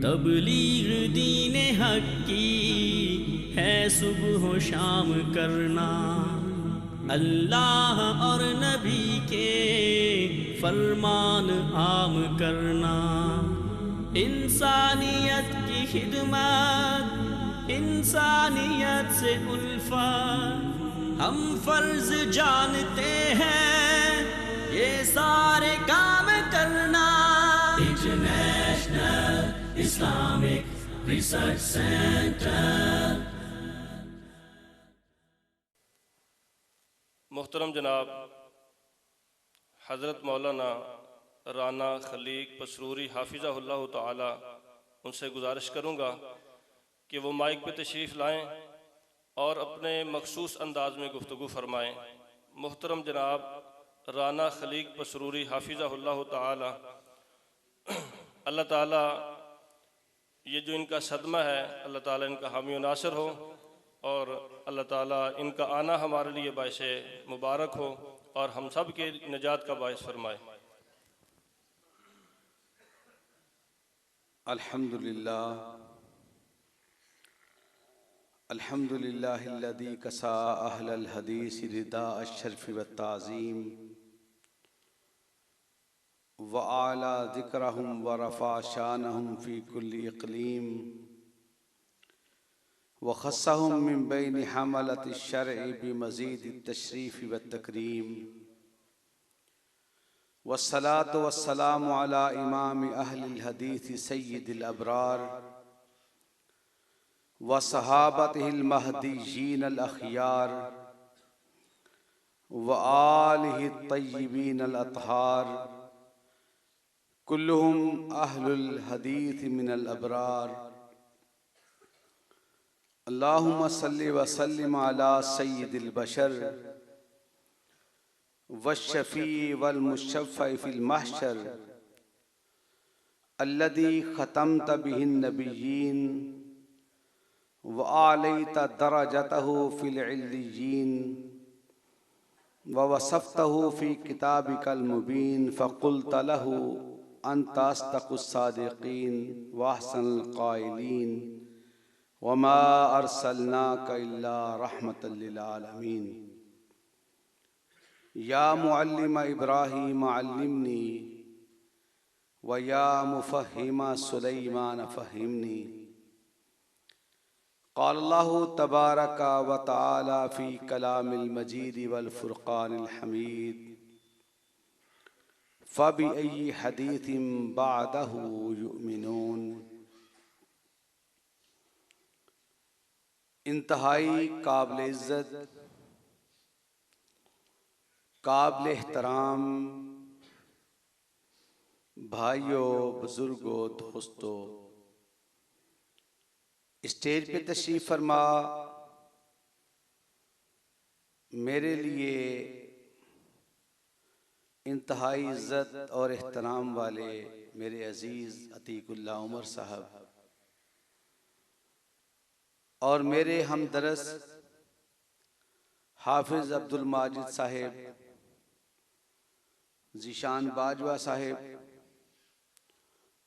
तबलीग दीने हक की है सुबह शाम करना, अल्लाह और नबी के फरमान आम करना। इंसानियत की खिदमत, इंसानियत से उल्फत, हम फर्ज जानते हैं ये सारे काम करना। International Islamic research centre. मोहतरम जनाब हज़रत मौलाना राना खलीक पसरूरी हाफिज़हुल्लाह ताला, उनसे गुजारिश करूँगा कि वो माइक पे तशरीफ़ लाएँ और अपने मखसूस अंदाज में गुफ्तगू फरमाएँ। मोहतरम जनाब राना खलीक पसरूरी हाफिज़हुल्लाह ताला, अल्लाह ताला ये जो इनका सदमा है, अल्लाह ताला इनका हामी व नासिर हो और अल्लाह ताला इनका आना हमारे लिए बाइसे मुबारक हो और हम सब के निजात का बाइस फरमाए। अल्हम्दुलिल्लाह अल्हम्दुलिल्लाहिल्लज़ी कसा अहलल हदीस रिदा अश्शरफ़ व ताज़ीम व आला ज़िक्रहुम व रफ़ा शानहुम फ़ी कुल्ली इक़लीम व ख़स्सहुम मिन बैनि हमलति श्शरइ बिमज़ीदि तशरीफ़ व तकरीम। वस्सलातु वस्सलामु अला इमाम अहलिल हदीस सय्यिदिल अबरार व सहाबतिहिल महदिय्यीन अल अख़यार व आलिहि तय्यिबीन अल अतहार, कुल्लुहुम अहलुल हदीस मिनल अबरार। अल्लाहुम्मा सल्लि व सल्लिम अला सय्यिदिल बशर वश्शफ़ी वल मुशफ़्फ़अ फ़िल महशर अल्लज़ी ख़तमत बिहिन नबिय्यीन व आलैता दरजतहु फ़िल इल्लिय्यीन व वसफ़तहु फ़ी किताबिकल मुबीन फ़क़ुल्त लहु अंत अस्दक़ुस सादिक़ीन व अहसनुल क़ाइलीन व मा अर्सलनाका इल्ला रहमतल लिल आलमीन। या मुअल्लिम इब्राहीम अल्लिमनी व या मुफ़हिम सुलैमान फ़हिमनी। क़ाल अल्लाहु तबारक व तआला फ़ी कलामिल मजीद वल फ़ुरक़ानिल हमीद, फ़बिअय्यि हदीसिम बअदहु युमिनून। इंतहाई काबिल इज़्ज़त, काबिल एहतराम भाइयों, बुजुर्गों, दोस्तों, स्टेज पे तशरीफ़ फरमा मेरे लिए इंतहाई इज़्ज़त और एहतराम वाले मेरे अज़ीज़ अतीकुल्लाह उमर साहब और मेरे हमदरस हाफिज़ अब्दुल माजिद साहिब, ज़ीशान बाजवा साहिब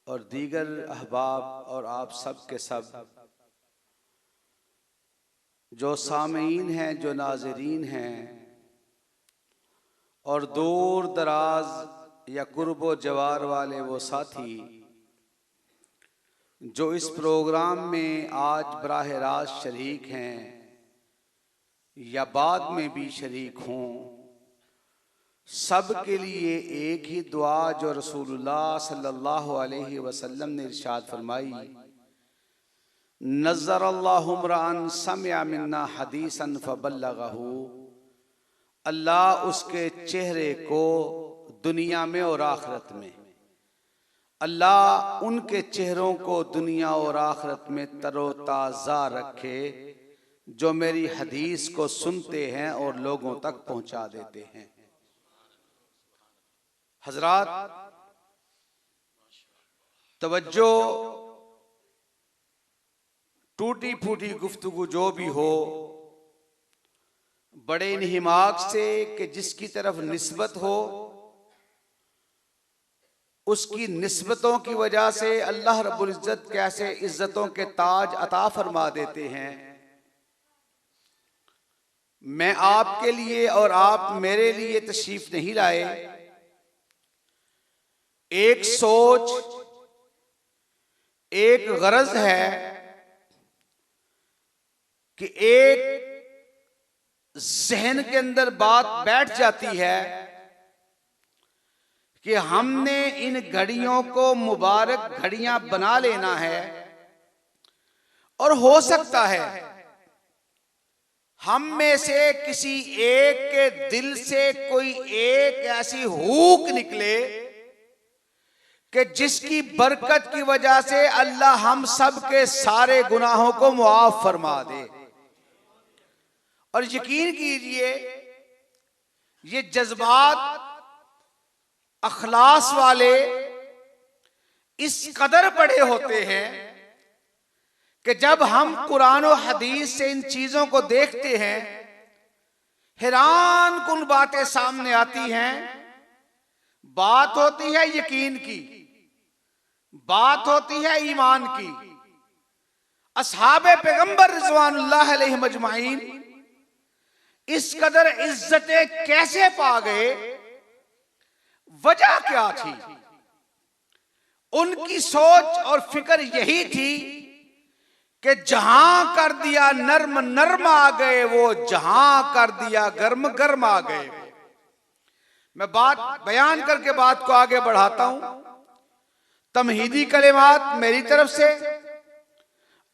और दीगर अहबाब और आप सब के सब जो सामीन हैं, जो नाज़रीन हैं और दूर दराज या कुर्बो जवार वाले वो साथी जो इस प्रोग्राम में आज बराह रास्त शरीक हैं या बाद में भी शरीक हों, सब के लिए एक ही दुआ जो रसूलुल्लाह सल्लल्लाहु अलैहि वसल्लम ने इरशाद फरमाई, नज़्ज़रल्लाहु इम्राअन समिअ मिन्ना हदीसन फबल्लगहु। अल्लाह उसके चेहरे को दुनिया में और आखिरत में, अल्लाह उनके चेहरों को दुनिया और आखिरत में तरोताज़ा रखे जो मेरी हदीस को सुनते हैं और लोगों तक पहुंचा देते हैं। हजरात तवज्जो, टूटी फूटी गुफ्तगू जो भी हो, बड़े इन्हिमाक से कि जिसकी तरफ निस्बत हो उसकी निस्बतों की वजह से अल्लाह रब्बुल इज्जत कैसे इज्जतों के ताज अता फरमा देते हैं। मैं आपके लिए और आप मेरे लिए तशरीफ नहीं लाए। एक सोच, एक गरज है कि एक जहन के अंदर बात बैठ जाती है कि हमने इन घड़ियों को मुबारक घड़ियां बना लेना है, और हो सकता है हम में से किसी एक के दिल से कोई एक ऐसी हुक निकले कि जिसकी बरकत की वजह से अल्लाह हम सब के सारे गुनाहों को मुआफ फरमा दे। और यकीन कीजिए ये जज्बात अखलास वाले इस कदर बड़े होते हैं कि जब हम कुरान और हदीस से इन चीजों को देखते हैं, हैरान कुन बातें सामने आती हैं। बात होती है यकीन की, बात होती है ईमान की। असहाबे पैगंबर रिज़वानुल्लाह अलैहिम अजमाइन इस कदर इज्जतें कैसे पा गए, वजह क्या थी? उनकी सोच और फिक्र यही थी कि जहां कर दिया नर्म नर्म आ गए, वो जहां कर दिया गर्म गर्म आ गए। मैं बात बयान करके बात को आगे बढ़ाता हूं। तमहीदी कलिमात मेरी तरफ से,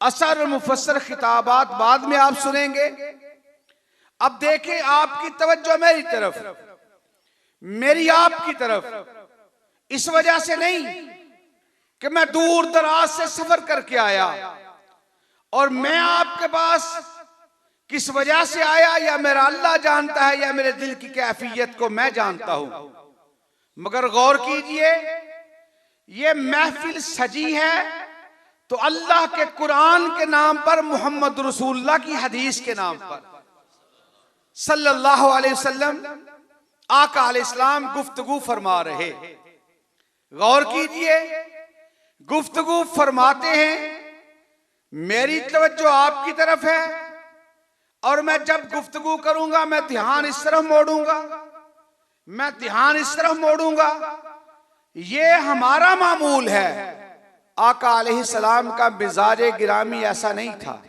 असर मुफस्सर खिताबात बाद में आप सुनेंगे। अब देखें, आपकी तवज्जो मेरी तरफ, मेरी आपकी तरफ। इस वजह से नहीं कि मैं दूर दराज से सफर करके आया और मैं आपके पास किस वजह से आया या मेरा अल्लाह जानता है या मेरे दिल की कैफियत को मैं जानता हूं। मगर गौर कीजिए, ये महफिल सजी है तो अल्लाह के कुरान के नाम पर, मोहम्मद रसूलुल्लाह की हदीस के नाम पर सल्लल्लाहु अलैहि वसल्लम आका अलैहिस्सलाम गुफ्तगू फरमा रहे। गौर कीजिए, गुफ्तगू फरमाते हैं, मेरी तवज्जो आपकी तरफ है और मैं जब गुफ्तगू करूंगा मैं ध्यान इस तरफ मोड़ूंगा, मैं ध्यान इस तरफ मोड़ूंगा। ये हमारा मामूल है। आका अलैहिस्सलाम का मिजाज गिरामी ऐसा नहीं था।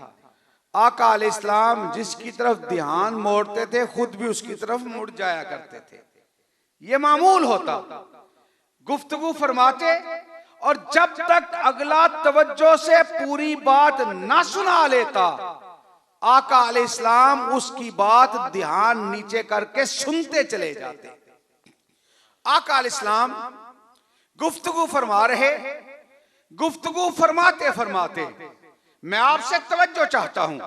आका अलैहिस्सलाम जिसकी तरफ ध्यान मोड़ते थे खुद भी उसकी तरफ मुड़ जाया करते थे। ये मामूल होता। गुफ्तगू फरमाते और जब तक अगला तवज्जो से पूरी बात ना सुना लेता, आका अलैहिस्सलाम उसकी बात ध्यान नीचे करके सुनते चले जाते। आका अलैहिस्सलाम गुफ्तगू फरमा रहे। गुफ्तगू फरमाते फरमाते मैं आपसे तवज्जो चाहता हूं।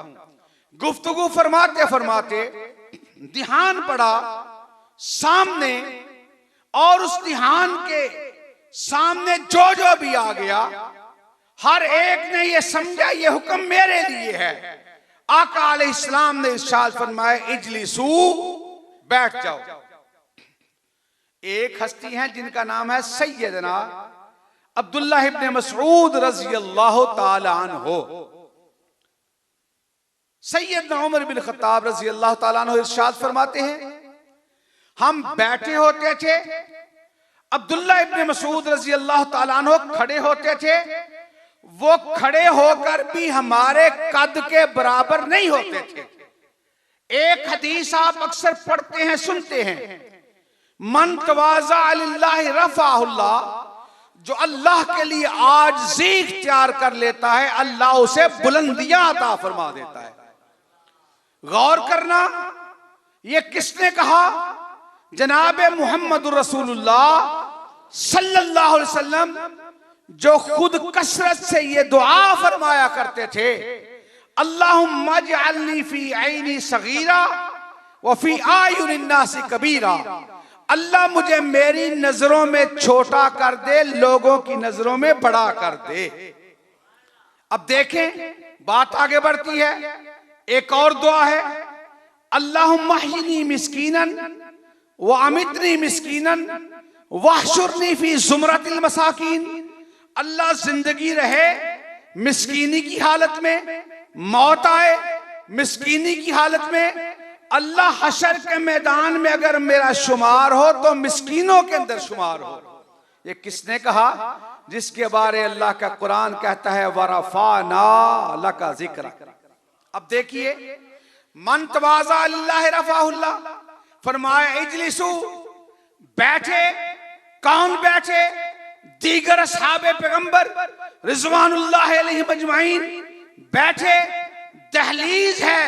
गुफ्तगू फरमाते फरमाते ध्यान पड़ा सामने, और उस ध्यान के सामने जो जो भी आ गया, हर एक ने ये समझा ये हुक्म मेरे लिए है। आका अलैहिस्सलाम ने इरशाद फरमाया, इजलिसू, बैठ जाओ। एक हस्ती हैं जिनका नाम है सैयदना अब्दुल्लाह इब्न मसऊद रज़ियल्लाहु ताला अन्हु। सैयदना उमर बिन खत्ताब रज़ियल्लाहु ताला अन्हु इरशाद फरमाते हैं, हम बैठे होते थे, अब्दुल्लाह इब्न मसऊद रज़ियल्लाहु ताला अन्हु खड़े होते थे। वो खड़े होकर भी हमारे कद के बराबर नहीं होते थे। एक हदीस आप अक्सर पढ़ते हैं, सुनते हैं, मन तवाज़ा लिल्लाहि रफ़अहुल्लाह, जो अल्लाह के लिए आजिज़ी इख्तियार कर लेता है अल्लाह उसे बुलंदियां अता फरमा देता है। गौर करना, ये किसने कहा? जनाब मोहम्मद रसूलुल्लाह सल्लल्लाहु अलैहि वसल्लम, जो खुद कसरत से ये दुआ फरमाया करते थे, अल्लाहुम्मा जअलनी फी ऐनी सगीरा व फी आयुनिन नासी कबीरा। अल्लाह मुझे मेरी नजरों में छोटा कर दे, लोगों की नजरों में बड़ा कर दे। अब देखें, बात आगे बढ़ती है। एक और दुआ है, अल्लाहुम्मा अहयिनी मिस्कीनन व अमितनी मिस्कीनन वहशुरनी फी जुमरतिल मसाकीन, अल्लाह जिंदगी रहे मिस्कीनी की हालत में, मौत आए मिस्कीनी की हालत में, अल्लाह हशर के मैदान में अगर मेरा शुमार हो तो मिस्कीनों के अंदर शुमार हो। ये किसने कहा? जिसके बारे अल्लाह का कुरान कहता है वरफाना लका जिक्रा। अब देखिए, मन तवाज़ा अल्लाह रफ़ाहुल्लाह, फरमाया इजलिसु, बैठे। कौन बैठे? दीगर असहाबे पैगंबर रिज़वानुल्लाह अलैहिम अजमाइन बैठे। दहलीज है,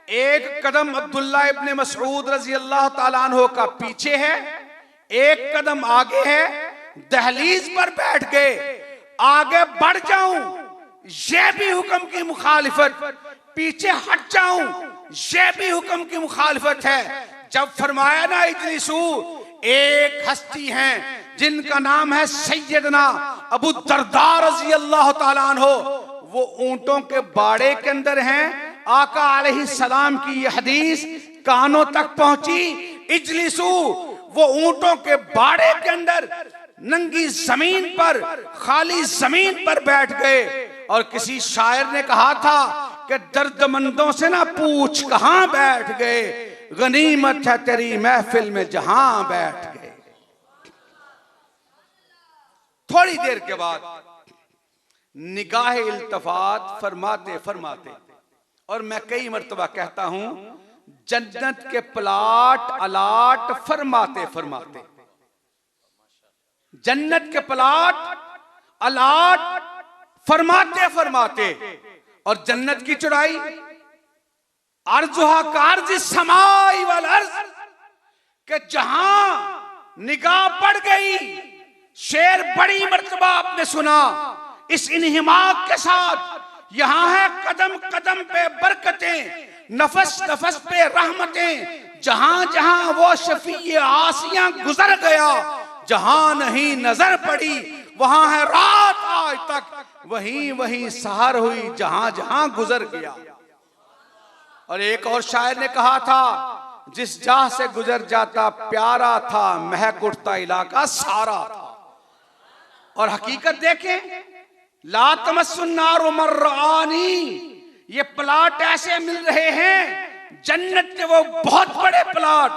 एक कदम अब्दुल्ला इब्ने मसऊद रजी अल्लाह ताला अन्हु का पीछे है, एक कदम आगे है। दहलीज पर बैठ गए, आगे बढ़ जाऊं ये भी हुक्म की मुखालिफत, पीछे हट जाऊं ये भी हुक्म की मुखालिफत है। जब फरमाया ना इजलिसु, एक हस्ती हैं जिनका नाम है सैयदना अबू दरदा रजी अल्लाह ताला अन्हु, वो ऊंटों के बाड़े के अंदर हैं। आका अलैहि सलाम की ये हदीस कानों तक पहुंची। इजलिसु, वो ऊंटों के बाड़े के अंदर नंगी जमीन पर, खाली जमीन पर बैठ गए। और किसी शायर ने कहा था कि दर्दमंदों से ना पूछ कहां बैठ गए, गनीमत है तेरी महफिल में जहां बैठ गए। थोड़ी देर के बाद निगाह इल्तफात फरमाते फरमाते, और मैं कई मर्तबा कहता हूं जन्नत के प्लाट अलाट फरमाते फरमाते, जन्नत के प्लाट अलाट फरमाते फरमाते, और जन्नत की चौड़ाई अर्जुहा कार्ज समाई वल अर्ज, के जहां निगाह पड़ गई, शेर बड़ी मर्तबा आपने सुना इस इन्हिमाक के साथ, यहां है कदम कदम पे बरकतें, नफस नफस पे रहमतें, जहां जहां वो शफी आसियां गुजर गया, जहां नहीं नजर पड़ी वहां है रात आज तक, वहीं वहीं सहर हुई जहां जहां गुजर गया। और एक और शायर ने कहा था, जिस जहां से गुजर जाता प्यारा था, महक उठता इलाका सारा था। और हकीकत देखें, ला तमस्सुन्नार मर्रानी, ये प्लाट ऐसे मिल रहे हैं जन्नत के, वो बहुत बड़े प्लाट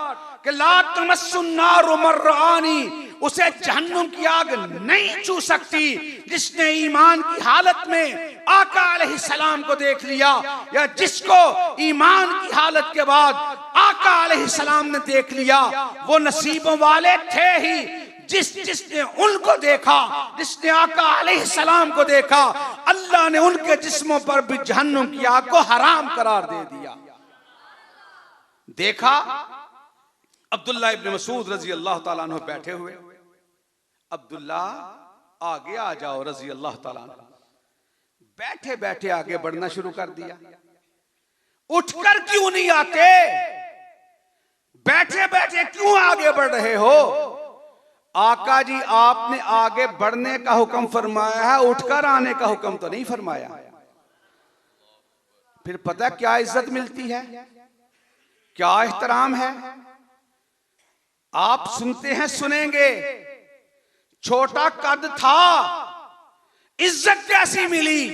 कि ला तमस्सुन्नार मर्रानी, उसे जहन्नुम की आग नहीं छू सकती। जिसने ईमान की हालत में आका अलैहिस्सलाम को देख लिया, या जिसको ईमान की हालत के बाद आका अलैहिस्सलाम ने देख लिया, वो नसीबों वाले थे ही। जिसने उनको देखा, जिसने आका अलैहिस्सलाम को देखा, अल्लाह ने उनके जिस्मों पर भी जहन्नुम की आग को हराम करार दे दिया। देखा अब्दुल्ला इब्ने मसूद रजी अल्लाह ताला अन्हु बैठे हुए, अब्दुल्ला आगे आ जाओ रजी अल्लाह ताला अन्हु, बैठे बैठे आगे बढ़ना शुरू कर दिया। उठकर क्यों नहीं आते? बैठे बैठे क्यों आगे बढ़ रहे हो? आका जी आपने आगे बढ़ने का हुक्म फरमाया है, उठकर आने का हुक्म तो नहीं फरमाया। फिर पता क्या इज्जत मिलती है, क्या एहतराम है। आप सुनते हैं, सुनेंगे, छोटा कद था, इज्जत कैसी मिली।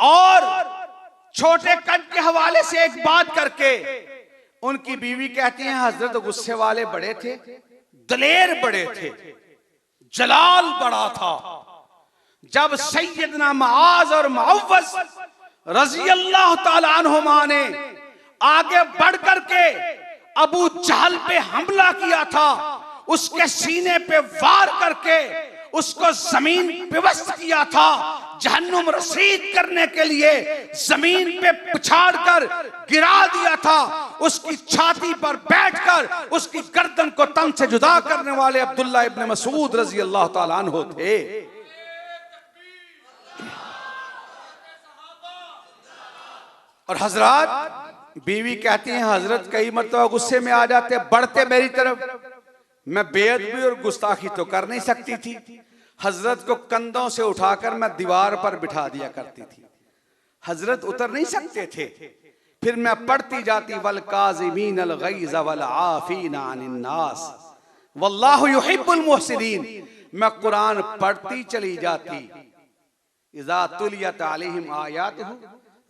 और छोटे कद के हवाले से एक बात करके, उनकी बीवी कहती हैं हजरत गुस्से वाले बड़े थे, दलेर बड़े थे, जलाल बड़ा था। जब सैयदना मुआज और मुअव्वज रजी अल्लाह ताला अन्हुमा ने आगे बढ़ करके अबू जहल पे हमला किया था, उसके सीने पे वार करके उसको जमीन पिवस्त किया था, जहन्नुम रसीद करने के लिए जमीन पे पछाड़ कर गिरा दिया था। उसकी छाती पर बैठकर उसकी गर्दन को तन से जुदा करने वाले अब्दुल्ला इब्ने मसूद रजी अल्लाह ताला अन्हु थे। और हजरत, बीवी कहती हैं हजरत कई मर्तबा गुस्से में आ जाते, बढ़ते मेरी तरफ, मैं बेअदबी और गुस्ताखी तो कर नहीं सकती थी। हजरत को कंधों से उठाकर मैं दीवार पर बिठा दिया करती थी, हजरत उतर नहीं सकते थे। फिर मैं पढ़ती जाती, वल काज़िमीन अल गैज़ वल आफ़ीना अनिन नास, वल्लाहु युहिब्बुल मुहसिनीन, मैं कुरान पढ़ती चली जाती। इज़ा तुलियत अलैहिम आयातुहु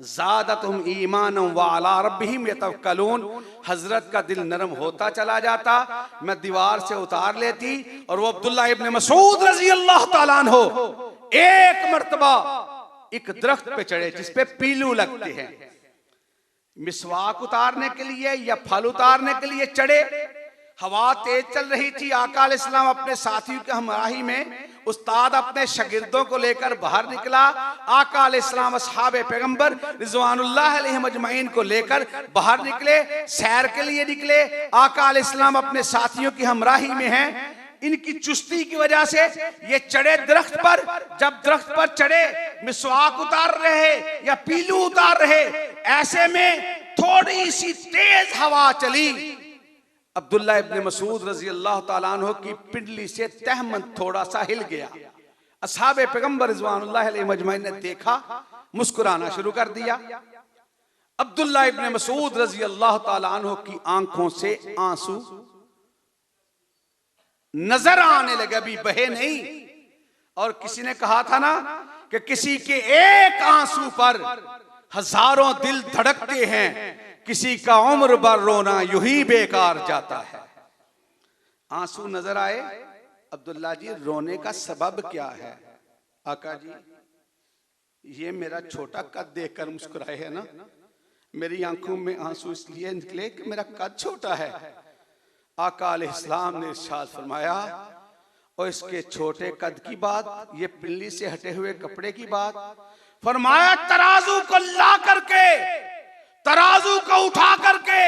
ज़ादतहुम ईमानन व अला रब्बिहिम यतवक्कलून। हजरत का दिल नरम होता चला जाता, मैं दीवार से उतार लेती और वो अब्दुल्ला इब्न मसूद रज़ी अल्लाह ताला अन्हु एक मर्तबा एक दरख्त पे चढ़े जिस पे पीलू लगते हैं, मिसवाक उतारने के लिए या फल उतारने के लिए चढ़े। हवा तेज चल रही थी, आका अलैहिस्सलाम अपने साथियों के हमराही में, उस्ताद अपने शागिर्दों को लेकर बाहर निकला। आका अलैहिस्सलाम असहाबे पैगंबर रिज़वानुल्लाह अलैहिम अजमईन को लेकर बाहर निकले, सैर के लिए निकले। आका अलैहिस्सलाम अपने साथियों की हमराही में हैं। इनकी चुस्ती की वजह से ये चढ़े दरख्त पर। जब दरख्त पर चढ़े, मिसवाक उतार रहे या पीलू उतार रहे, ऐसे में थोड़ी सी तेज हवा चली। अब्दुल्ला इब्न मसूद रजी अल्लाह ताला अन्हु की पिंडली से तहमन थोड़ा सा हिल गया। असहाबे पैगंबर रिज़वानुल्लाह अलैहिम अजमईन ने देखा, मुस्कुराना शुरू कर दिया। अब्दुल्ला इब्न मसूद रजी अल्लाह ताला अन्हु की आंखों से आंसू नजर आने लगे, अभी बहे नहीं। और किसी ने कहा था ना कि किसी के एक आंसू पर हजारों दिल धड़कते हैं, किसी का उम्र भर रोना यूं ही बेकार जाता है। आंसू नजर आए। अब्दुल्ला जी, रोने का सबब क्या है? आका जी, ये मेरा छोटा कद देखकर मुस्कुराए है ना, मेरी आंखों में आंसू इसलिए निकले कि मेरा कद छोटा है। आका अलैहिस्सलाम ने इरशाद फरमाया, और इसके छोटे कद की बात, ये पिल्ली से हटे हुए कपड़े की बात, फरमाया तराजू को ला करके, तराजू को उठा करके,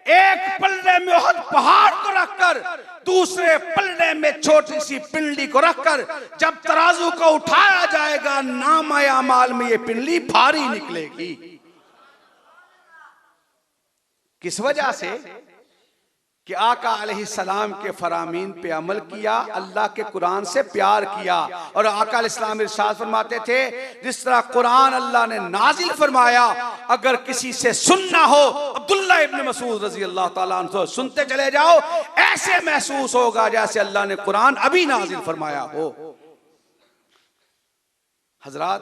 एक पल्ले में उहद पहाड़ को रखकर, दूसरे पल्ले में छोटी सी पिंडली को रखकर जब तराजू को उठाया जाएगा, नामा अमाल में ये पिंडली भारी निकलेगी। किस वजह से? कि आका अलैहिस्सलाम के फरामीन पे अमल किया, अल्लाह के कुरान से प्यार किया। और आका अलैहिस्सलाम इरशाद फरमाते थे, जिस तरह कुरान अल्लाह ने नाजिल फरमाया, अगर किसी से सुनना हो, अब्दुल्ला इब्न मसूद रजी अल्लाह ताला अन्हु सुनते चले जाओ, ऐसे महसूस होगा जैसे अल्लाह ने कुरान अभी नाजिल फरमाया हो। हजरात,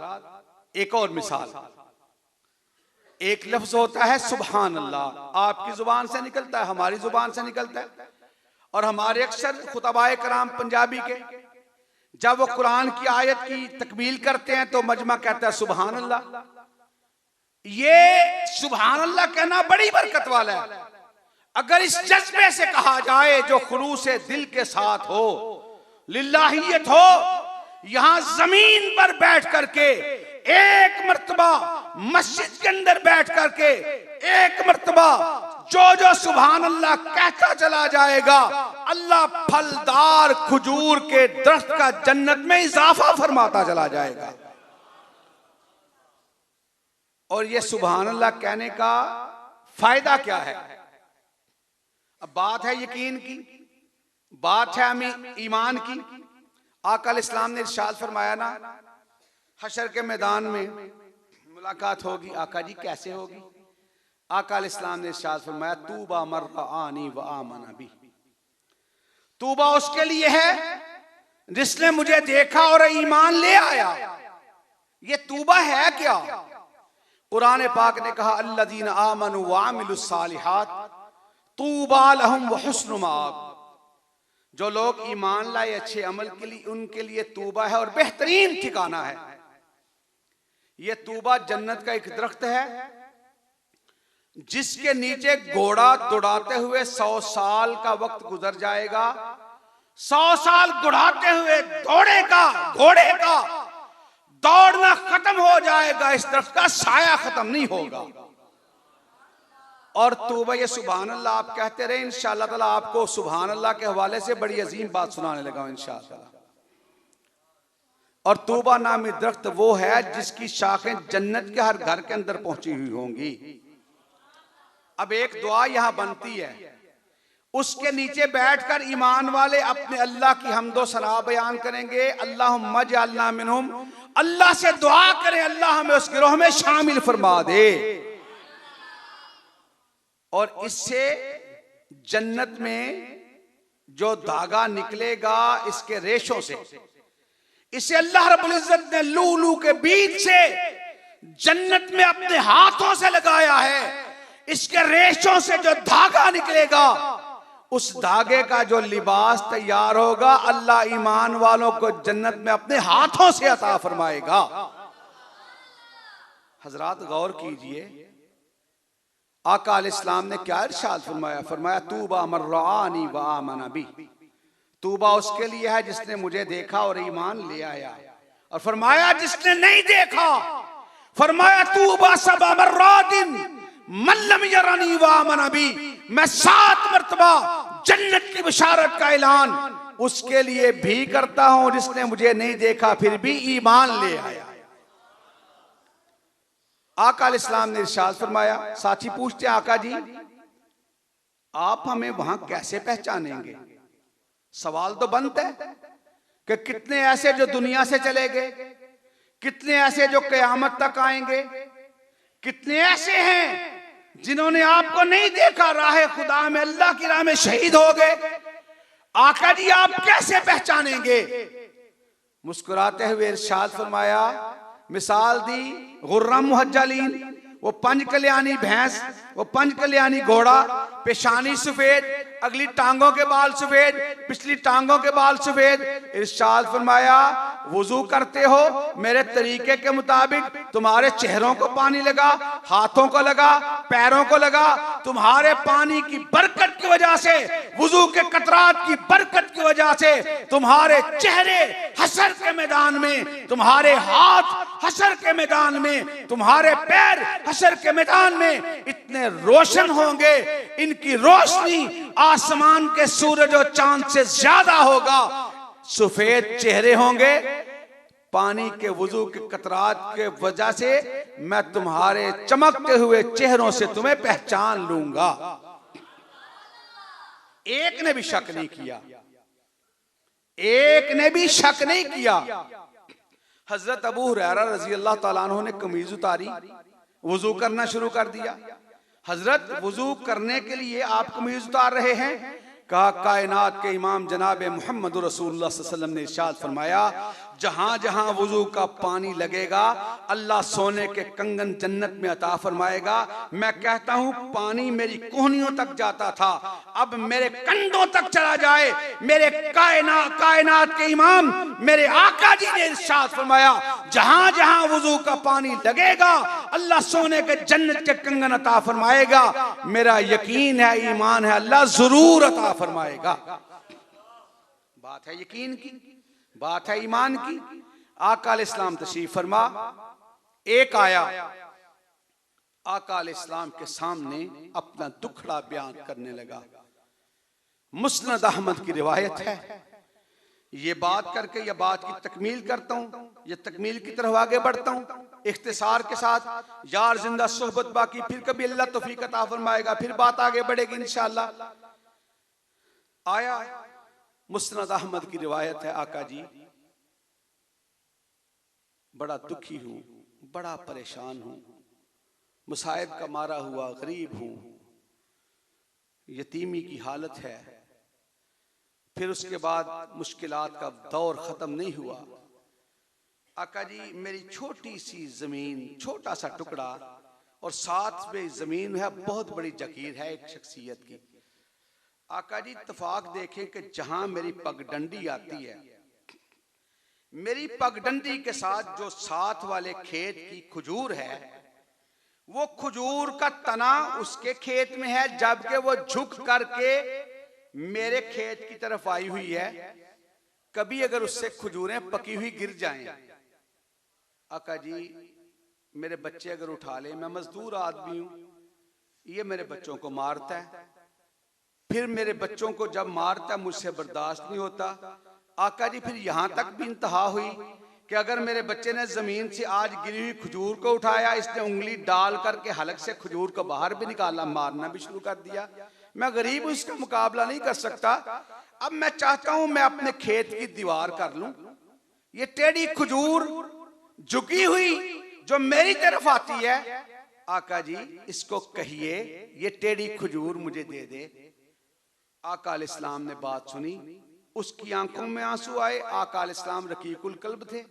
एक और मिसाल, एक लफ्ज होता है सुभान अल्लाह, आपकी जुबान से निकलता है, हमारी जुबान से निकलता है। और हमारे अक्सर खुतबाए कराम पंजाबी के जब वो कुरान की आयत की तकमील करते हैं तो मजमा कहता है सुभान अल्लाह। ये सुभान अल्लाह कहना बड़ी बरकत वाला है। अगर इस जज्बे से कहा जाए जो खुलूस दिल के साथ हो, लिल्लाहियत हो, यहां जमीन पर बैठ करके एक मर्तबा, मस्जिद के अंदर बैठ करके एक मर्तबा जो सुभान अल्लाह कहता चला जाएगा, अल्लाह फलदार खजूर के दरख्त का जन्नत में इजाफा फरमाता चला जाएगा। और ये सुभान अल्लाह कहने का फायदा क्या है? अब बात है यकीन की, बात है ईमान की। आका अलैहिस्सलाम ने इरशाद फरमाया ना, हशर के मैदान में मुलाकात होगी। आका जी कैसे होगी? आका अलैहिस्सलाम ने इरशाद फरमाया, तूबा मर्रानी व आमना बी। तूबा उसके लिए है जिसने मुझे देखा और ईमान ले आया। ये तूबा है क्या? कुरान पाक ने कहा, अल्लज़ीना आमनु व अमिलुस सालिहात तूबा लहुम व हुस्नु माब। जो लोग ईमान लाए अच्छे अमल के लिए, उनके लिए तूबा है और बेहतरीन ठिकाना है। ये तूबा जन्नत का एक दरख्त है जिसके नीचे घोड़ा दौड़ाते हुए 100 साल का वक्त गुजर जाएगा। 100 साल दौड़ाते हुए घोड़े का दौड़ना खत्म हो जाएगा, इस दरख्त का साया खत्म नहीं होगा। और तूबा, ये सुभान अल्लाह आप कहते रहे, इंशाअल्लाह ताला आपको सुभान अल्लाह के हवाले से बड़ी अजीम बात सुनाने लगा इंशाअल्लाह। और तूबा नामी दरख्त वो है जिसकी शाखें जन्नत के हर घर के अंदर पहुंची हुई होंगी। अब एक दुआ यहां बनती है, उसके नीचे बैठकर ईमान वाले अपने अल्लाह की हम्दो सना बयान करेंगे, अल्लाहुम्मा जअलना मिनहुम। अल्लाह से दुआ करें, अल्लाह हमें उस गिरोह में शामिल फरमा दे। और इससे जन्नत में जो धागा निकलेगा इसके रेशों से, इसे अल्लाह रब्बुल इज्जत ने लूलू के बीच से जन्नत में अपने हाथों से लगाया है। इसके रेशों से जो धागा निकलेगा, उस धागे का जो लिबास तैयार होगा, अल्लाह ईमान वालों को जन्नत में अपने हाथों से अता फरमाएगा। हजरात गौर कीजिए, आका अलैहिस्सलाम ने क्या इरशाद फरमाया? फरमाया तूबा मर्रानी व आमना बी, तूबा उसके लिए है जिसने मुझे देखा और ईमान ले आया। और फरमाया जिसने नहीं देखा, फरमाया तूबा सबा मर्रातिन मन लम यरानी व आमना बी, मैं 7 मर्तबा जन्नत की बशारत का ऐलान उसके लिए भी करता हूं जिसने मुझे नहीं देखा फिर भी ईमान ले आया। आका अलैहिस्सलाम ने इरशाद फरमाया। साथी पूछते हैं आका जी आप हमें वहां कैसे पहचानेंगे? सवाल तो बनता है कि कितने ऐसे जो दुनिया से चले गए, कितने ऐसे जो क़यामत तक आएंगे, कितने ऐसे हैं जिन्होंने आपको नहीं देखा, राह खुदा में अल्लाह की राह में शहीद हो गए। आका जी आप कैसे पहचानेंगे? मुस्कुराते हुए इरशाद फरमाया, मिसाल दी गुर्रम मुहज्जलीन, वो 5 कल्याणी भैंस, वो 5 कल्याणी घोड़ा, पेशानी सफेद, अगली टांगों के बाल सफेद, पिछली टांगों के बाल सफेद। इरशाद फरमाया वुजू करते हो मेरे तरीके के मुताबिक, तुम्हारे चेहरों को पानी लगा, हाथों को लगा, पैरों को लगा, तुम्हारे पानी की बरकत की वजह से, वुजू के कतरात की बरकत की वजह से तुम्हारे चेहरे हशर के मैदान में, तुम्हारे हाथ हशर के मैदान में, तुम्हारे पैर हशर के मैदान में इतने रोशन होंगे, इनकी रोशनी आसमान के सूरज और चांद से ज्यादा होगा। सफेद चेहरे होंगे, पानी के वुजू के कतरात के वजह से मैं तुम्हारे चमकते हुए चेहरों से तुम्हें पहचान लूंगा। एक ने भी शक नहीं किया, एक ने भी शक नहीं किया। हजरत अबू हुरैरा रजी अल्लाह ताला अन्हु ने कमीज उतारी, वुजू करना शुरू कर दिया। हजरत वुजू करने के लिए आप कमीज उतार रहे हैं। कहा कायनात के इमाम जनाब मोहम्मद रसूलुल्लाह सल्लल्लाहु अलैहि वसल्लम ने इरशाद फरमाया, जहां जहां वुजू का पानी लगेगा अल्लाह सोने के कंगन जन्नत में अता फरमाएगा। मैं कहता हूं पानी मेरी कोहनियों तक जाता था, अब मेरे कंधों तक चला जाए। मेरे कायनात के इमाम मेरे आका जी ने इरशाद फरमाया, जहां जहां वुजू का पानी लगेगा अल्लाह सोने के जन्नत के कंगन अता फरमाएगा। मेरा यकीन है, ईमान है, अल्लाह जरूर अता फरमाएगा। बात है यकीन की, बात है ईमान की। आका अलैहिस्सलाम तशरीफ फरमा, एक आया आका अलैहिस्सलाम के सामने अपना दुखड़ा बयान करने लगा। मुस्नद अहमद की रिवायत है। ये बात करके यह बात की तकमील करता हूँ, ये तकमील की तरफ आगे बढ़ता हूँ इख्तिसार के साथ। यार जिंदा सोहबत बाकी, फिर कभी अल्लाह तौफीक अता फरमाएगा, फिर बात आगे बढ़ेगी इंशाअल्लाह। आया मुस्नद अहमद की रिवायत है, आका जी बड़ा दुखी हूं, बड़ा परेशान हूं, मुसाइब का मारा हुआ गरीब हूं, यतीमी की हालत है। फिर उसके बाद मुश्किलात का दौर खत्म नहीं हुआ। आका जी मेरी छोटी सी जमीन, छोटा सा टुकड़ा, और साथ में जमीन है बहुत बड़ी जागीर है एक शख्सियत की। आका जी इत्तफाक देखें कि जहां मेरी पगडंडी आती है, मेरी पगडंडी के साथ जो साथ वाले खेत की खजूर है, वो खजूर का तना उसके खेत में है, जबकि वो झुक करके मेरे खेत की तरफ आई हुई है। कभी अगर उससे खजूरें पकी हुई गिर जाएं, आका जी मेरे बच्चे अगर उठा ले, मैं मजदूर आदमी हूं, ये मेरे बच्चों को मारता है, फिर मेरे बच्चों को जब मारता है मुझसे बर्दाश्त नहीं होता। आका जी फिर यहां तक भी इंतहा हुई कि अगर मेरे बच्चे ने जमीन से आज गिरी हुई खजूर को उठाया, इसने उंगली डाल करके हलक से खजूर को बाहर भी निकाला, मारना भी शुरू कर दिया। मैं गरीब हूं, इसका मुकाबला नहीं कर सकता। अब मैं चाहता हूं मैं अपने खेत की दीवार कर लूं। ये टेढ़ी खजूर झुकी हुई जो मेरी तरफ आती है, आका जी इसको कहिए ये टेढ़ी खजूर मुझे दे दे। आका अलैहिस्सलाम ने बात सुनी, उसकी आंखों में आंसू आए। आका अलैहिस्सलाम रकीकुल कल्ब थे,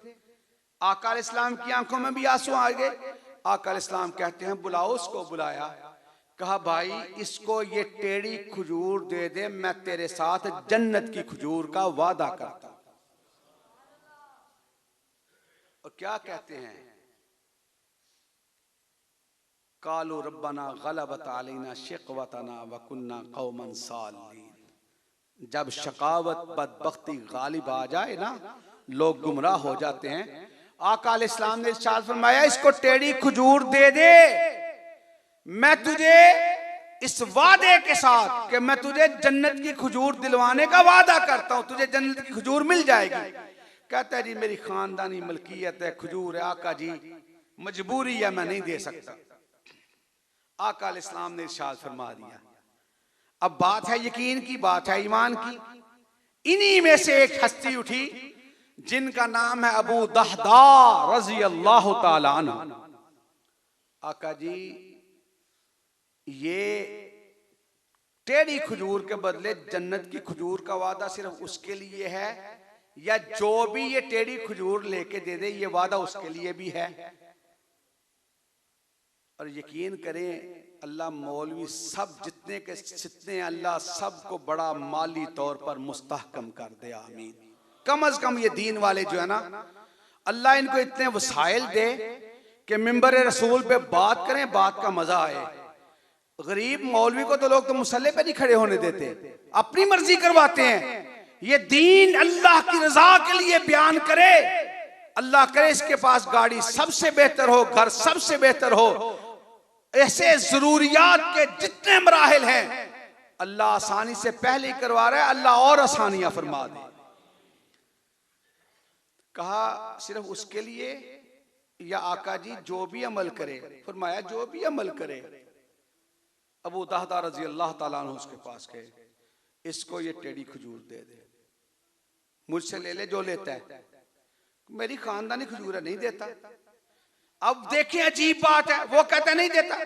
आका अलैहिस्सलाम की आंखों में भी आंसू आ गए। आका अलैहिस्सलाम कहते हैं बुलाओ उसको। बुलाया, कहा भाई इसको ये टेढ़ी खजूर दे दे, मैं तेरे साथ जन्नत की खजूर का वादा करता हूं। और क्या कहते हैं, कालू रब्बना गलबत अलैना शिकवतना व कुन्ना कौमन सालीन। जब शकावत बदबख्ती गालिब आ जाए ना, लोग गुमराह हो जाते हैं। आका अलैहिस्सलाम ने इरशाद फरमाया इसको टेढ़ी खजूर दे दे, मैं तुझे इस वादे के साथ कि मैं तुझे जन्नत की खजूर दिलवाने का वादा करता हूं, तुझे जन्नत की खजूर मिल जाएगी। कहता है जी मेरी खानदानी मलकियत है, खजूर है आका जी, मजबूरी है, मैं नहीं दे सकता। आका अलैहिस्सलाम ने इरशाद फरमा दिया। अब बात है यकीन की, बात है ईमान की। इन्हीं में से एक हस्ती उठी जिनका नाम है अबू दहदा रज़ी अल्लाह ताला अन्हु। आका जी ये टेढ़ी खजूर के बदले जन्नत की खजूर का वादा सिर्फ उसके लिए है, या जो भी ये टेढ़ी खजूर लेके दे दे ये वादा उसके लिए भी है? और यकीन करें अल्लाह मौलवी सब जितने के जितने, अल्लाह सबको बड़ा माली तौर पर मुस्तहकम कर दे, आमीन। कम अज कम ये दीन वाले जो है ना, अल्लाह इनको इतने वसाइल दे कि मिंबर रसूल पे बात करें, बात का मजा आए। गरीब मौलवी को तो लोग तो मुसल्ले पे नहीं खड़े होने देते, अपनी मर्जी करवाते हैं। ये दीन अल्लाह की रजा के लिए बयान करे, अल्लाह करे इसके पास गाड़ी सबसे बेहतर हो, घर सबसे बेहतर हो, ऐसे जरूरियात के जितने मराहिल हैं अल्लाह आसानी से पहले ही करवा रहा है, अल्लाह और आसानियां फरमा दे। कहा सिर्फ उसके लिए या आका जी जो भी अमल करे? फरमाया जो भी अमल करे। अबू दहदा रजी अल्लाह ताला अन्हु उसके पास गए, इसको ये टेढ़ी खजूर दे दे, मुझसे ले ले जो लेता है, मेरी खानदानी खजूर है नहीं देता। अब देखिए अजीब बात है, वो कहते नहीं देता,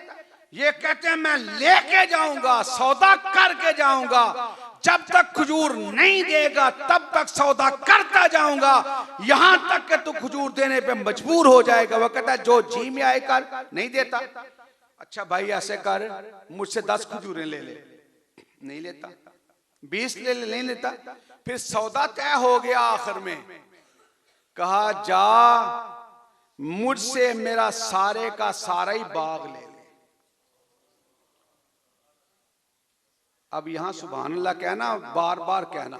ये कहते हैं मैं लेके जाऊंगा, सौदा करके जाऊंगा, जब तक खजूर नहीं देगा तब तक सौदा करता जाऊंगा, यहां तक कि तू खजूर देने पे मजबूर हो जाएगा। वो कहता है जो जी में आए कर, नहीं देता। अच्छा भाई ऐसे कर, मुझसे 10 खजूरें ले ले, नहीं लेता। 20 ले ले, नहीं लेता। फिर सौदा तय हो गया आखिर में, कहा जा मुझसे मेरा सारे का सारा ही बाग ले ले। अब यहां सुभान अल्लाह कहना, बार बार कहना,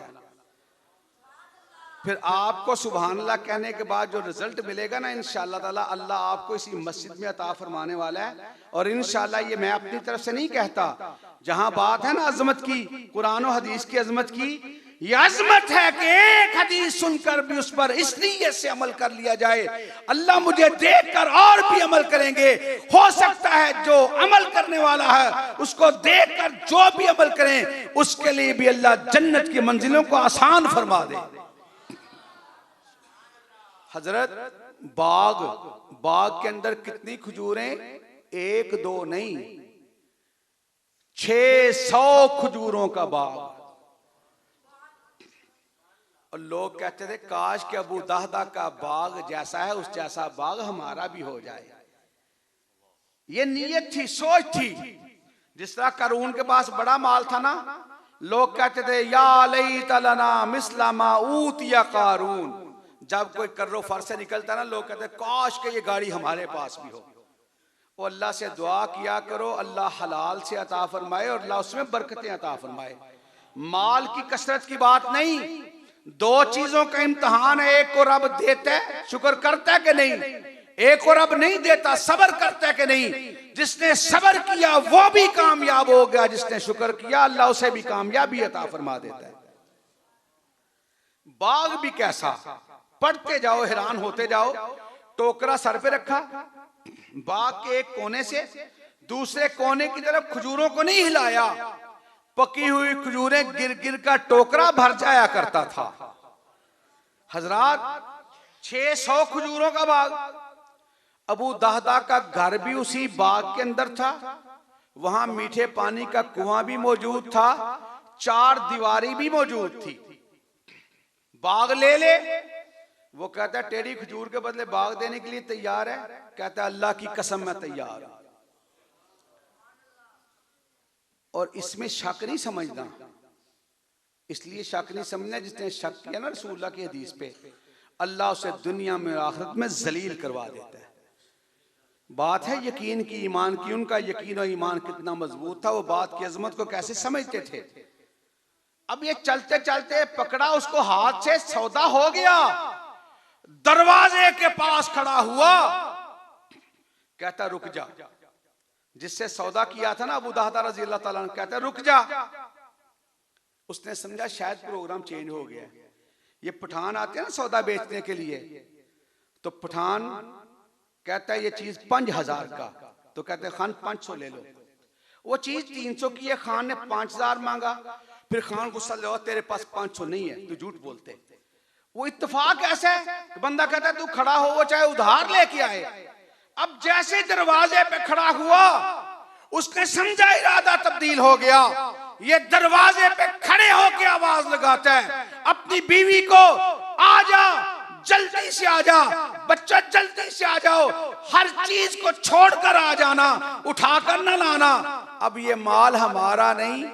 फिर आपको सुभान अल्लाह कहने के बाद जो रिजल्ट मिलेगा ना इंशाअल्लाह ताला, अल्लाह आपको इसी मस्जिद में अता फरमाने वाला है। और इंशाअल्लाह ये मैं अपनी तरफ से नहीं कहता, जहां बात है ना अजमत की, कुरान और हदीस की अजमत की, ये अजमत है कि एक हदीस सुनकर भी उस पर इस नीयत से अमल कर लिया जाए, अल्लाह मुझे देखकर और भी अमल करेंगे। हो सकता है जो अमल करने वाला है उसको देखकर जो भी अमल करें उसके लिए भी अल्लाह जन्नत की मंजिलों को आसान फरमा दे। हजरत बाग के अंदर कितनी खजूरें? 1 2 नहीं, 600 खजूरों का बाग। और लोग कहते थे काश के अबू दहदा का बाग जैसा है उस जैसा बाग हमारा भी हो जाए। ये नीयत थी, सोच थी। जिस तरह कारून के पास बड़ा माल था ना, लोग कहते थे या लैत लना मिस्ला मा ऊतिया कारून। जब कोई कर्रो फर से निकलता ना, लोग कहते काश के ये गाड़ी हमारे पास भी हो। वो अल्लाह से दुआ किया करो, अल्लाह हलाल से अता फरमाए और अल्लाह उसमें बरकतें अता फरमाए। माल की कसरत की बात नहीं, 2 चीजों का इम्तिहान है। एक को रब देता है, शुक्र करता है कि नहीं? एक को रब नहीं देता, सब्र करता है कि नहीं? जिसने सब्र किया वो भी कामयाब हो गया, जिसने शुक्र किया अल्लाह उसे भी कामयाबी अता फरमा देता है। बाग भी कैसा, पढ़ते जाओ हैरान होते जाओ। टोकरा सर पे रखा, बाग के एक कोने से दूसरे कोने की तरफ खजूरों को नहीं हिलाया, पकी हुई खजूरें गिर गिर का टोकरा भर जाया करता था। हजरात 600 खजूरों का बाग। अबू दहदा का घर भी उसी बाग के अंदर था, वहां मीठे पानी का कुआं भी मौजूद था, चार दीवारी भी मौजूद थी। बाग ले ले, वो कहता है टेढ़ी खजूर के बदले बाग देने के लिए तैयार है। कहता है अल्लाह की कसम मैं तैयार हूं। और इसमें शक नहीं समझना, इसलिए शक नहीं समझना जिसने शक किया ना रसूलुल्लाह की हदीस पे, अल्लाह उसे दुनिया में आखिरत में जलील करवा देता है। बात है यकीन की, ईमान की। उनका यकीन और ईमान कितना मजबूत था, वो बात की अजमत को कैसे समझते थे। अब ये चलते चलते पकड़ा उसको, हाथ से सौदा हो गया, दरवाजे के पास खड़ा हुआ, कहता रुक जा। जिससे सौदा किया था ना अबू दहदा रजी अल्लाह ताला अन्हु, कहता रुक जा। उसने समझा शायद प्रोग्राम चेंज हो गया। ये पठान आते हैं ना सौदा बेचने के लिए, तो पठान कहता है ये चीज 5000 का, तो कहते हैं खान 500 ले लो। वो चीज 300 की है, खान ने 5000 मांगा। फिर खान गुस्सा लो, तेरे पास 500 नहीं है, तू झूठ बोलते। वो इत्तेफाक ऐसा है, बंदा कहता है तू खड़ा हो, वो चाहे उधार लेके आए। अब जैसे दरवाजे पे खड़ा हुआ, उसने समझा इरादा तब्दील हो गया। ये दरवाजे पे खड़े होके आवाज लगाता है अपनी बीवी को, आजा जल्दी से आजा, बच्चा जल्दी से आ जाओ, हर चीज को छोड़कर आ जाना, उठाकर न लाना। अब ये माल हमारा नहीं,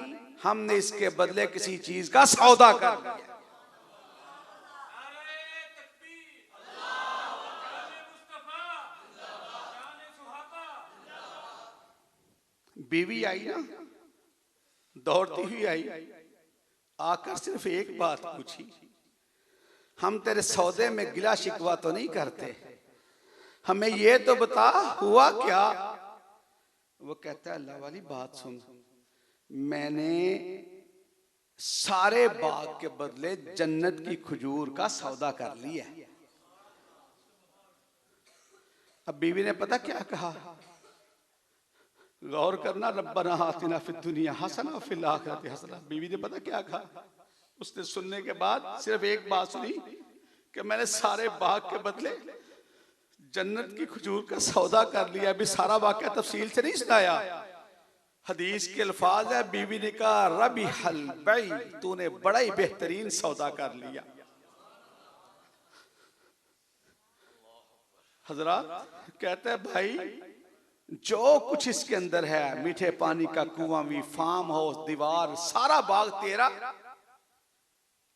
हमने इसके बदले किसी चीज का सौदा कर लिया। बीवी आई ना, दौड़ती हुई आई, आकर सिर्फ एक बात पूछी, हम तेरे सौदे में गिला शिकवा तो नहीं करते, हमें ये तो बता हुआ क्या। वो कहता है अल्लाह वाली बात सुन, मैंने सारे बाग के बदले जन्नत की खजूर का सौदा कर लिया। अब बीवी ने पता क्या कहा, गौर करना, रब्बना आतिना फिद दुनिया हसना व फिल आखिरति हसना। बीवी ने पता क्या कहा, उसने सुनने के बाद सिर्फ एक बात सुनी कि मैंने सारे बाग के बदले जन्नत की खजूर का सौदा कर लिया। अभी सारा वाक़या तफसील से नहीं सुनाया, हदीस के अल्फाज है, बीवी ने कहा रबी हल बई, तूने बड़ा ही बेहतरीन सौदा कर लिया। हजरत कहते हैं भाई जो कुछ इसके अंदर है, मीठे पानी का कुआं भी, फार्म हाउस, दीवार, सारा बाग तेरा,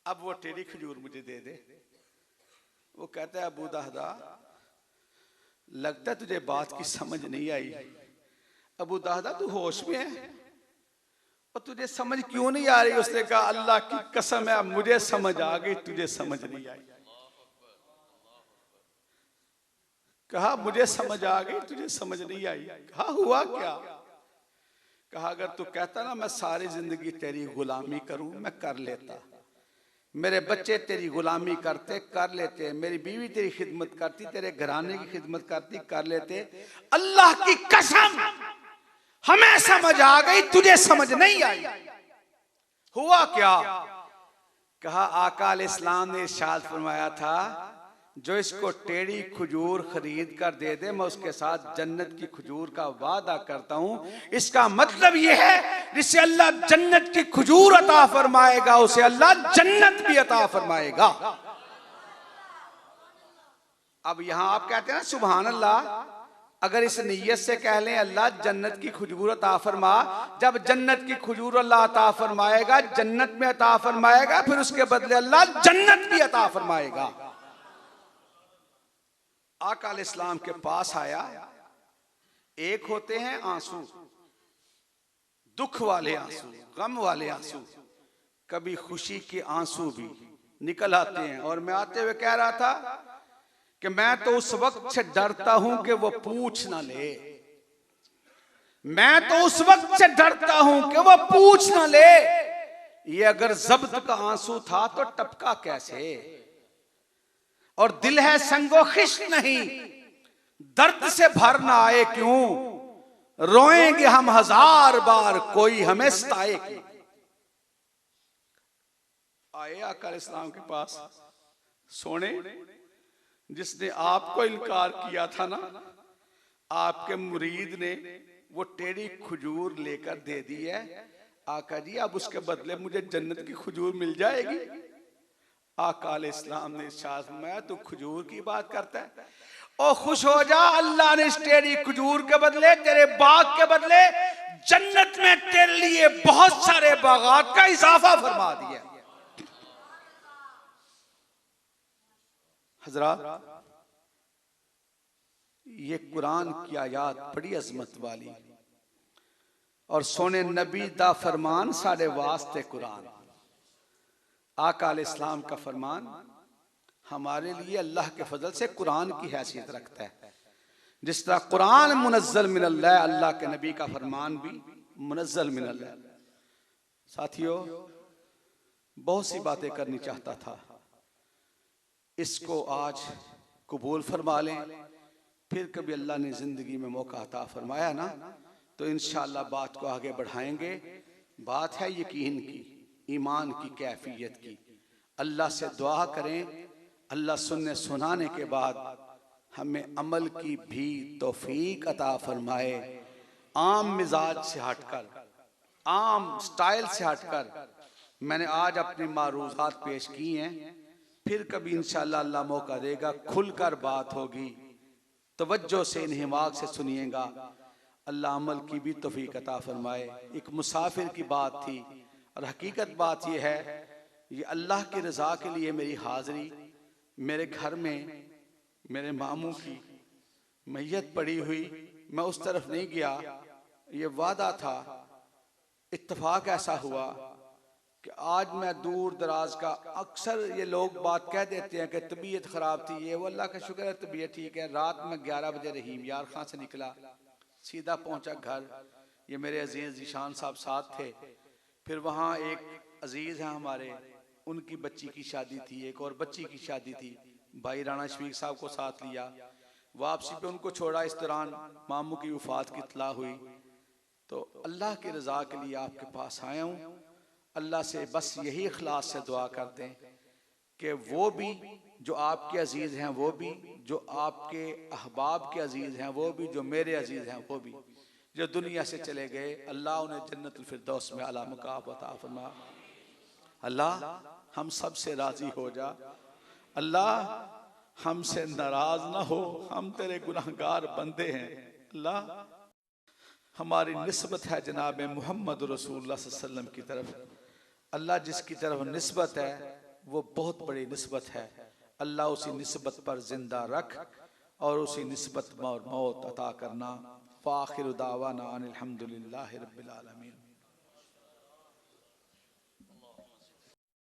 अब वो टेढ़ी खजूर मुझे दे दे। वो कहता है अबू दहदा लगता है तुझे बात की समझ नहीं आई। अबू दहदा तू होश में है और तुझे समझ क्यों नहीं आ रही। उसने कहा अल्लाह की कसम है मुझे समझ आ गई, तुझे समझ नहीं आई। कहा मुझे समझ आ गई, तुझे समझ नहीं आई। कहा हुआ क्या। कहा अगर तू कहता ना मैं सारी जिंदगी तेरी गुलामी करूं, मैं कर लेता। मेरे बच्चे तेरी गुलामी करते, कर लेते। मेरी बीवी तेरी खिदमत करती, तेरे घराने की खिदमत करती, कर लेते। अल्लाह की कसम हमें समझ आ गई, तुझे समझ नहीं आई। हुआ क्या। कहा आका अलैहिस्सलाम ने इरशाद फरमाया था जो इसको टेढ़ी खजूर खरीद कर दे दे, मैं उसके साथ जन्नत की खजूर का वादा करता हूं। इसका मतलब यह है जिसे अल्लाह जन्नत की खजूर अता फरमाएगा उसे अल्लाह जन्नत भी अता फरमाएगा। अब यहां आप कहते हैं ना सुभान अल्लाह, अगर इस नीयत से कह लें अल्लाह जन्नत की खजूर अता फरमा, जब जन्नत की खजूर अल्लाह अता फरमाएगा, जन्नत में अता फरमाएगा, फिर उसके बदले अल्लाह जन्नत भी अता फरमाएगा। आका अलैहिस्सलाम के पास आया। एक होते हैं आंसू, दुख वाले आंसू, गम वाले आंसू, कभी खुशी के आंसू भी निकल आते हैं। और मैं आते हुए कह रहा था कि मैं तो उस वक्त से डरता हूं कि वो पूछ ना ले, मैं तो उस वक्त से डरता हूं कि वो पूछ ना ले। ये अगर जब्त का आंसू था तो टपका कैसे। और दिल है संगो खिश नहीं, दर्द से भर ना आए क्यों, रोएंगे हम हजार बार कोई हमें सताए क्यों। आए आका अलैहिस्सलाम के पास, सोने जिसने आपको इनकार किया था ना, आपके मुरीद ने वो टेढ़ी खजूर लेकर दे दी है। आका जी अब उसके बदले मुझे जन्नत की खजूर मिल जाएगी। आका अलैहिस्सलाम ने इरशाद फरमाया तू खजूर की बात करता है, और खुश हो जा, अल्लाह ने तेरी खजूर के बदले, तेरे बाग के बदले जन्नत में तेरे लिए बहुत सारे बागात का इजाफा फरमा दिया। हजरात, ये कुरान की आयत बड़ी अजमत वाली, और सोने नबी दा फरमान साढ़े वास्ते कुरान, आका अलैहिस्सलाम का फरमान हमारे लिए अल्लाह के फजल से कुरान की हैसियत रखता है। जिस तरह कुरान मुनज़्ज़ल मिनल्लाह, अल्लाह के नबी का फरमान भी मुनज़्ज़ल मिनल्लाह। साथियों, बहुत सी बातें करनी चाहता था, इसको आज कबूल फरमा लें, फिर कभी अल्लाह ने जिंदगी में मौका अता फरमाया ना तो इंशाअल्लाह बात को आगे बढ़ाएंगे। बात है यकीन की, ईमान की, कैफियत की। अल्लाह से दुआ करें, अल्लाह सुनने सुनाने के बाद हमें अमल की भी तौफीक अता फरमाए। आम मिजाज से हटकर, आम स्टाइल से हटकर मैंने आज अपनी मारूज़ात पेश की हैं, फिर कभी इंशाअल्लाह अल्लाह मौका देगा, खुलकर बात होगी, तवज्जो से इन्हिमाक से सुनिएगा। अल्लाह अमल की भी तौफीक अता फरमाए। एक मुसाफिर की बात थी, और हकीकत बात यह है, ये अल्लाह की रज़ा के लिए मेरी हाज़िरी, मेरे घर में मेरे मामू की मैयत पड़ी हुई, मैं उस तरफ नहीं गया, ये वादा था। इत्तफाक ऐसा हुआ कि आज मैं दूर दराज का, अक्सर ये लोग बात कह देते हैं कि तबीयत ख़राब थी, ये वो, अल्लाह का शुक्र है तबीयत ठीक है। रात में 11 बजे रहीम यार खां से निकला, सीधा पहुंचा घर। ये मेरे अजीज़ जीशान साहब साथ थे। फिर वहाँ एक अजीज़ हैं हमारे, उनकी बच्ची की शादी थी, एक और बच्ची की शादी थी, भाई राणा शफीक साहब को साथ लिया, वापसी पे उनको छोड़ा। इस दौरान मामू की वफात की इत्तला हुई, तो अल्लाह की रज़ा के लिए आपके पास आया हूँ। अल्लाह से बस यही इखलास से दुआ करते हैं कि वो भी जो आपके अजीज़ हैं, वो भी जो आपके अहबाब के अजीज़ हैं, वो भी जो मेरे अजीज़ हैं, वो भी जो दुनिया से चले गए, अल्लाह उन्हें जन्नतुल फिरदौस में आला मुकाम अता फरमा। अल्लाह हम सब से राज़ी हो जा, अल्लाह हमसे नाराज़ ना हो, हम तेरे गुनाहगार बंदे हैं। अल्लाह हमारी निस्बत है जनाब मोहम्मद रसूलुल्लाह सल्लल्लाहु अलैहि वसल्लम की तरफ। अल्लाह जिसकी तरफ निस्बत है वो बहुत बड़ी निस्बत है। अल्लाह उसी निस्बत पर जिंदा रख और उसी निस्बत और मौत अता करना। फ़ाखिरु दावाना अनिल हम्दुलिल्लाहि रब्बिल आलमीन।